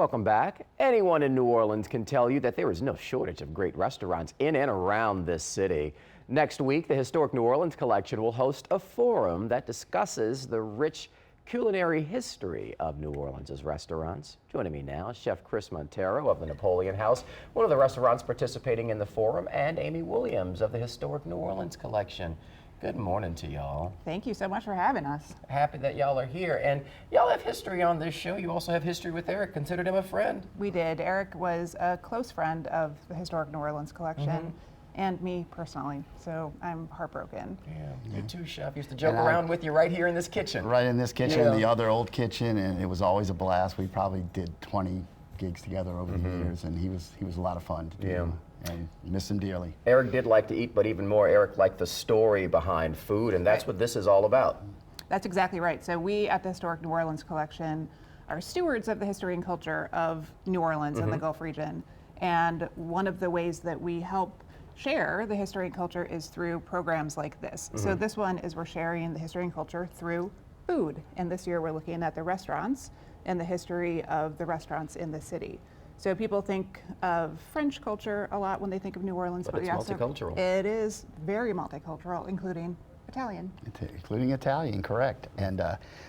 Welcome back. Anyone in New Orleans can tell you that there is no shortage of great restaurants in and around this city. Next week, the Historic New Orleans Collection will host a forum that discusses the rich culinary history of New Orleans' restaurants. Joining me now is Chef Chris Montero of the Napoleon House, one of the restaurants participating in the forum, and Amy Williams of the Historic New Orleans Collection. Good morning to y'all. Thank you so much for having us. Happy that y'all are here. And y'all have history on this show. You also have history with Eric. Considered him a friend. We did. Eric was a close friend of the Historic New Orleans Collection and me personally. So I'm heartbroken. Yeah, you too, Chef. Used to joke around with you right here in this kitchen. Right in this kitchen, the other old kitchen, and it was always a blast. We probably did 20 gigs together over the years, and he was a lot of fun to do. And miss him dearly. Eric did like to eat, but even more, Eric liked the story behind food, and that's what this is all about. That's exactly right. So we at the Historic New Orleans Collection are stewards of the history and culture of New Orleans and the Gulf region. And one of the ways that we help share the history and culture is through programs like this. So this one is we're sharing the history and culture through food. And this year we're looking at the restaurants and the history of the restaurants in the city. So people think of French culture a lot when they think of New Orleans, but it's multicultural. It is very multicultural, including Italian. Including Italian, correct. And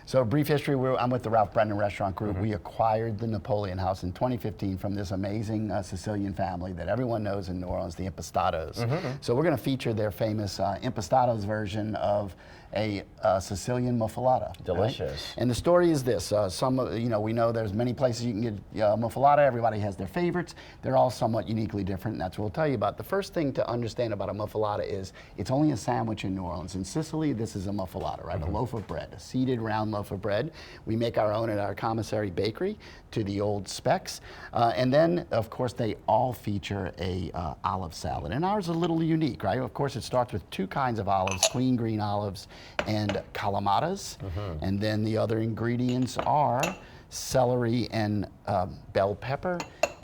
so a brief history, I'm with the Ralph Brennan Restaurant Group. We acquired the Napoleon House in 2015 from this amazing Sicilian family that everyone knows in New Orleans, the Impastatos. So we're going to feature their famous Impastatos version of a Sicilian muffalata. Delicious. Right? And the story is this: we know there's many places you can get muffalata. Everybody has their favorites. They're all somewhat uniquely different, and that's what we'll tell you about. The first thing to understand about a muffalata is it's only a sandwich in New Orleans. In Sicily, this is a muffalata, right? A loaf of bread, a seeded round loaf of bread. We make our own at our commissary bakery to the old specs, and then of course they all feature a olive salad, and ours is a little unique, right? Of course, it starts with two kinds of olives: clean green olives and calamatas, and then the other ingredients are celery and bell pepper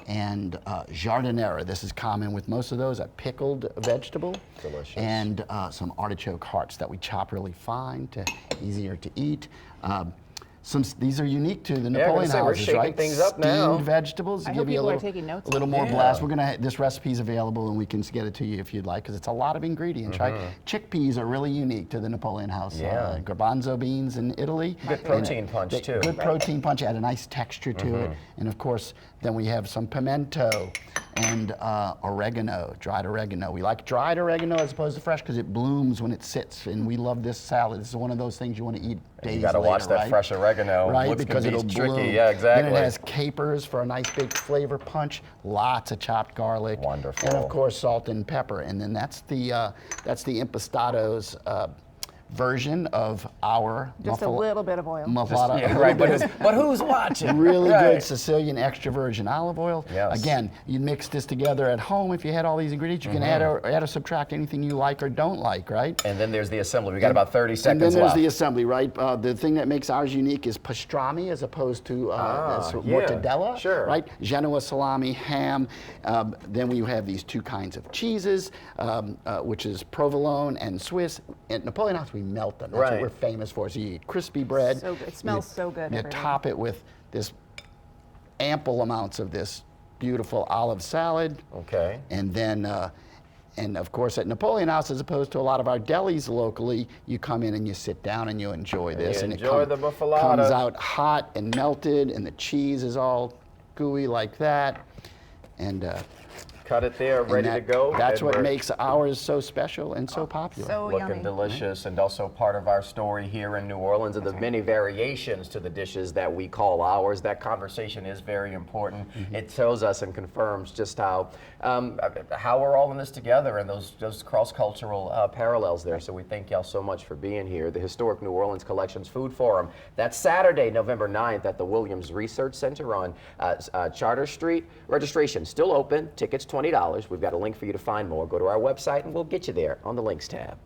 and jardinera. This is common with most of those, a pickled vegetable. Delicious. And some artichoke hearts that we chop really fine to easier to eat. These are unique to the Napoleon houses, we're shaking right? things up now. Steamed vegetables. I Give hope you people are taking notes. a little more blast. We're gonna this recipe is available, and we can get it to you if you'd like, because it's a lot of ingredients, right? Chickpeas are really unique to the Napoleon house. Garbanzo beans in Italy. Good protein punch too. Good protein punch. Add a nice texture to it, and of course, then we have some pimento and oregano, dried oregano. We like dried oregano as opposed to fresh because it blooms when it sits, and we love this salad. This is one of those things you want to eat days later, you got to watch that right? fresh oregano. Right, Looks because it'll tricky. bloom. Yeah, exactly. Then it has capers for a nice big flavor punch. Lots of chopped garlic. Wonderful. And of course salt and pepper. And then that's the Impastatos version of our Just a little bit of oil. muffalata. Yeah, right. But who's watching? Really good Sicilian extra virgin olive oil. Yes. Again, you mix this together at home. If you had all these ingredients, you can add or subtract anything you like or don't like, right? And then there's the assembly. We got about 30 seconds And then there's left. the assembly, right? The thing that makes ours unique is pastrami as opposed to mortadella, sure. right? Genoa salami, ham. Then we have these two kinds of cheeses, which is provolone and Swiss. At Napoleon House, we melt them. That's what we're famous for. So you eat crispy bread. So good. It smells so good. You top it with this ample amounts of this beautiful olive salad. Okay. And then, and of course at Napoleon House, as opposed to a lot of our delis locally, you come in and you sit down and you enjoy this. And enjoy the muffalata. Comes out hot and melted, and the cheese is all gooey like that. And Cut it there, ready to go. That's what makes ours so special and so popular. So Looking yummy. delicious, and also part of our story here in New Orleans, and the many variations to the dishes that we call ours. That conversation is very important. It tells us and confirms just how we're all in this together, and those cross-cultural parallels there. So we thank y'all so much for being here. The Historic New Orleans Collections Food Forum. That's Saturday, November 9th at the Williams Research Center on Charter Street. Registration still open. Tickets $20. We've got a link for you to find more. Go to our website and we'll get you there on the links tab.